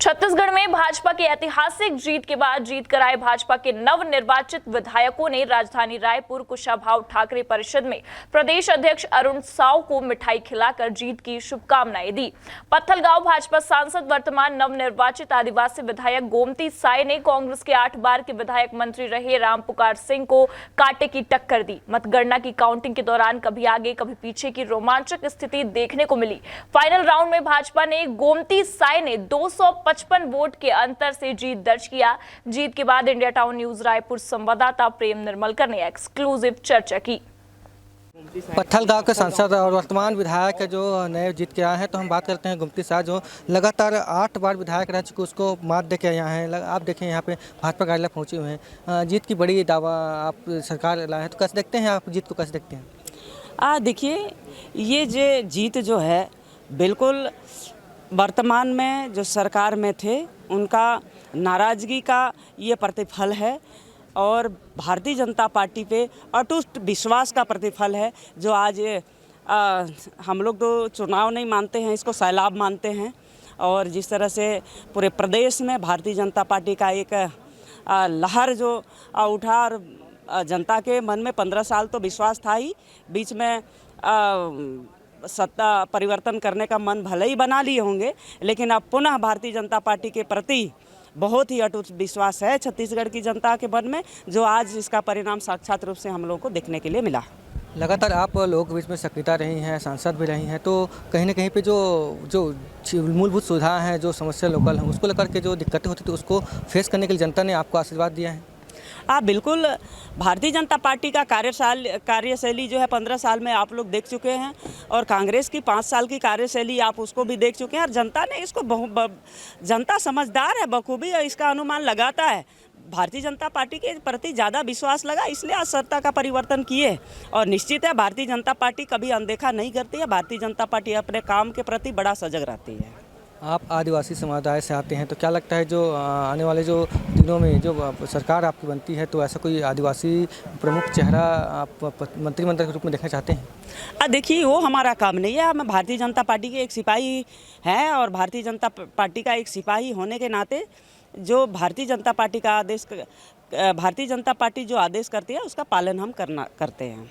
छत्तीसगढ़ में भाजपा की ऐतिहासिक जीत के बाद जीत कर आए भाजपा के नवनिर्वाचित विधायकों ने राजधानी रायपुर कुशाभाऊ ठाकरे परिषद में प्रदेश अध्यक्ष अरुण साव को मिठाई खिलाकर जीत की शुभकामनाएं दी। पत्थलगांव भाजपा सांसद वर्तमान नवनिर्वाचित आदिवासी विधायक गोमती साय ने कांग्रेस के 8 बार के विधायक मंत्री रहे रामपुकार सिंह को कांटे की टक्कर दी। मतगणना की काउंटिंग के दौरान कभी आगे कभी पीछे की रोमांचक स्थिति देखने को मिली। फाइनल राउंड में भाजपा ने गोमती साय ने 255 वोट के अंतर से जीत दर्ज किया। जीत के बाद इंडिया टाउन न्यूज रायपुर संवाददाता प्रेम निर्मलकर ने एक्सक्लूसिव चर्चा की। पत्थलगांव के सांसद और वर्तमान विधायक जो नए जीत के आए हैं, तो हम बात करते हैं गोमती साय जो लगातार 8 बार विधायक रह चुके, उसको मात दे के यहाँ हैं। आप देखें यहाँ पे भाजपा कार्यालय पहुँचे हुए हैं। जीत की बड़ी दावा आप सरकार लाए हैं, तो कैसे देखते हैं आप जीत को, कैसे देखते हैं? देखिए, ये जो जीत जो है बिल्कुल वर्तमान में जो सरकार में थे उनका नाराज़गी का ये प्रतिफल है और भारतीय जनता पार्टी पे अटूट विश्वास का प्रतिफल है। जो आज हम लोग तो चुनाव नहीं मानते हैं, इसको सैलाब मानते हैं। और जिस तरह से पूरे प्रदेश में भारतीय जनता पार्टी का एक लहर जो उठा और जनता के मन में 15 साल तो विश्वास था ही, बीच में सत्ता परिवर्तन करने का मन भले ही बना लिए होंगे, लेकिन अब पुनः भारतीय जनता पार्टी के प्रति बहुत ही अटूट विश्वास है छत्तीसगढ़ की जनता के मन में, जो आज इसका परिणाम साक्षात रूप से हम लोगों को देखने के लिए मिला। लगातार आप लोगों के बीच में सक्रियता रही हैं, सांसद भी रही हैं, तो कहीं ना कहीं पे जो मूलभूत सुविधाएं हैं, जो समस्या लोकल हैं, उसको लेकर के जो दिक्कतें होती थी, उसको फेस करने के लिए जनता ने आपको आशीर्वाद दिया है। बिल्कुल, भारतीय जनता पार्टी का कार्यशैली जो है 15 साल में आप लोग देख चुके हैं और कांग्रेस की 5 साल की कार्यशैली आप उसको भी देख चुके हैं। और जनता ने इसको जनता समझदार है, बखूबी इसका अनुमान लगाता है। भारतीय जनता पार्टी के प्रति ज़्यादा विश्वास लगा, इसलिए आज सत्ता का परिवर्तन किए। और निश्चित है, भारतीय जनता पार्टी कभी अनदेखा नहीं करती है। भारतीय जनता पार्टी अपने काम के प्रति बड़ा सजग रहती है। आप आदिवासी समुदाय से आते हैं, तो क्या लगता है जो आने वाले जो दिनों में जो सरकार आपकी बनती है, तो ऐसा कोई आदिवासी प्रमुख चेहरा आप मंत्रिमंडल के रूप में देखना चाहते हैं? देखिए, वो हमारा काम नहीं है। हम भारतीय जनता पार्टी के एक सिपाही हैं और भारतीय जनता पार्टी का एक सिपाही होने के नाते जो भारतीय जनता पार्टी जो आदेश करती है उसका पालन हम करते हैं।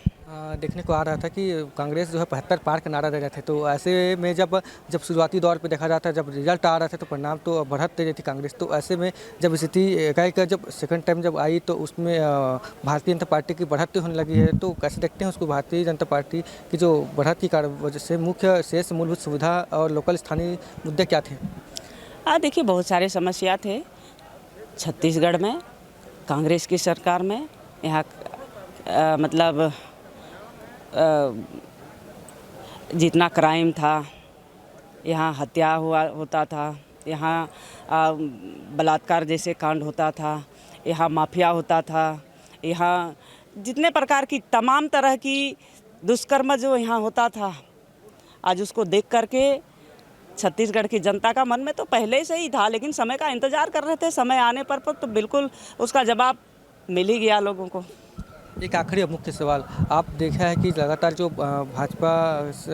देखने को आ रहा था कि कांग्रेस जो है 75 पार का नारा दे रहे थे, तो ऐसे में जब शुरुआती दौर पे देखा जाता है, जब रिजल्ट आ रहा था तो परिणाम तो बढ़त दे रही थी कांग्रेस। तो ऐसे में जब स्थिति एकाएक जब सेकंड टाइम जब आई, तो उसमें भारतीय जनता पार्टी की बढ़त होने लगी है, तो कैसे देखते हैं उसको? भारतीय जनता पार्टी की जो बढ़त की वजह से मुख्य शेष मूलभूत सुविधा और लोकल स्थानीय मुद्दे क्या थे? देखिए, बहुत सारे समस्या थे छत्तीसगढ़ में कांग्रेस की सरकार में। यहाँ मतलब जितना क्राइम था, यहाँ हत्या होता था, यहाँ बलात्कार जैसे कांड होता था, यहाँ माफिया होता था, यहाँ जितने प्रकार की तमाम तरह की दुष्कर्म जो यहाँ होता था, आज उसको देख करके छत्तीसगढ़ की जनता का मन में तो पहले से ही था, लेकिन समय का इंतज़ार कर रहे थे। समय आने पर तो बिल्कुल उसका जवाब मिल ही गया लोगों को। एक आखिरी मुख्य सवाल, आप देखा है कि लगातार जो भाजपा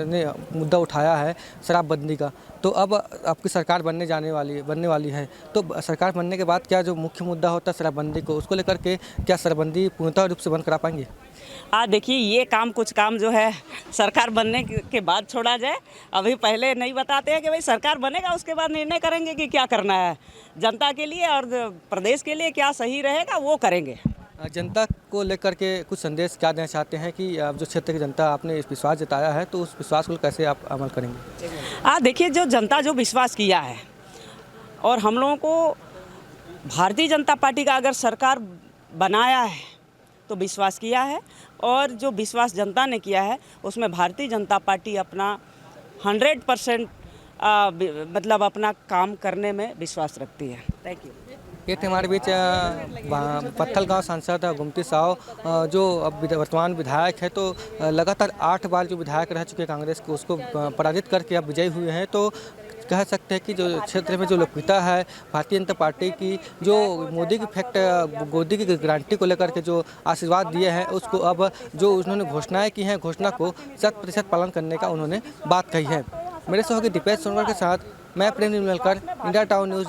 ने मुद्दा उठाया है शराबबंदी का, तो अब आपकी सरकार बनने वाली है, तो सरकार बनने के बाद क्या जो मुख्य मुद्दा होता है शराबबंदी को, उसको लेकर के क्या शराबबंदी पूर्णतः रूप से बंद करा पाएंगे? देखिए, ये कुछ काम जो है सरकार बनने के बाद छोड़ा जाए। अभी पहले नहीं बताते हैं कि भाई सरकार बनेगा, उसके बाद निर्णय करेंगे कि क्या करना है जनता के लिए और प्रदेश के लिए क्या सही रहेगा, वो करेंगे। जनता को लेकर के कुछ संदेश क्या देना चाहते हैं कि जो क्षेत्र की जनता आपने इस विश्वास जताया है, तो उस विश्वास को कैसे आप अमल करेंगे? देखिए, जो जनता जो विश्वास किया है और हम लोगों को भारतीय जनता पार्टी का अगर सरकार बनाया है तो विश्वास किया है, और जो विश्वास जनता ने किया है उसमें भारतीय जनता पार्टी अपना 100% मतलब अपना काम करने में विश्वास रखती है। Thank you. ये थे हमारे बीच पत्थलगांव सांसद गोमती साव, जो अब वर्तमान विधायक है, तो लगातार 8 बार जो विधायक रह चुके कांग्रेस को, उसको पराजित करके अब विजयी हुए हैं। तो कह सकते हैं कि जो क्षेत्र में जो लोकप्रियता है भारतीय जनता पार्टी की, जो मोदी की गारंटी को लेकर के जो आशीर्वाद दिए हैं, उसको अब जो उन्होंने घोषणाएं की हैं, घोषणा को 100% पालन करने का उन्होंने बात कही है। मेरे सहयोगी दीपेश सोनकर के साथ मैं प्रेम निर्मलकर, इंडिया टाउन न्यूज़।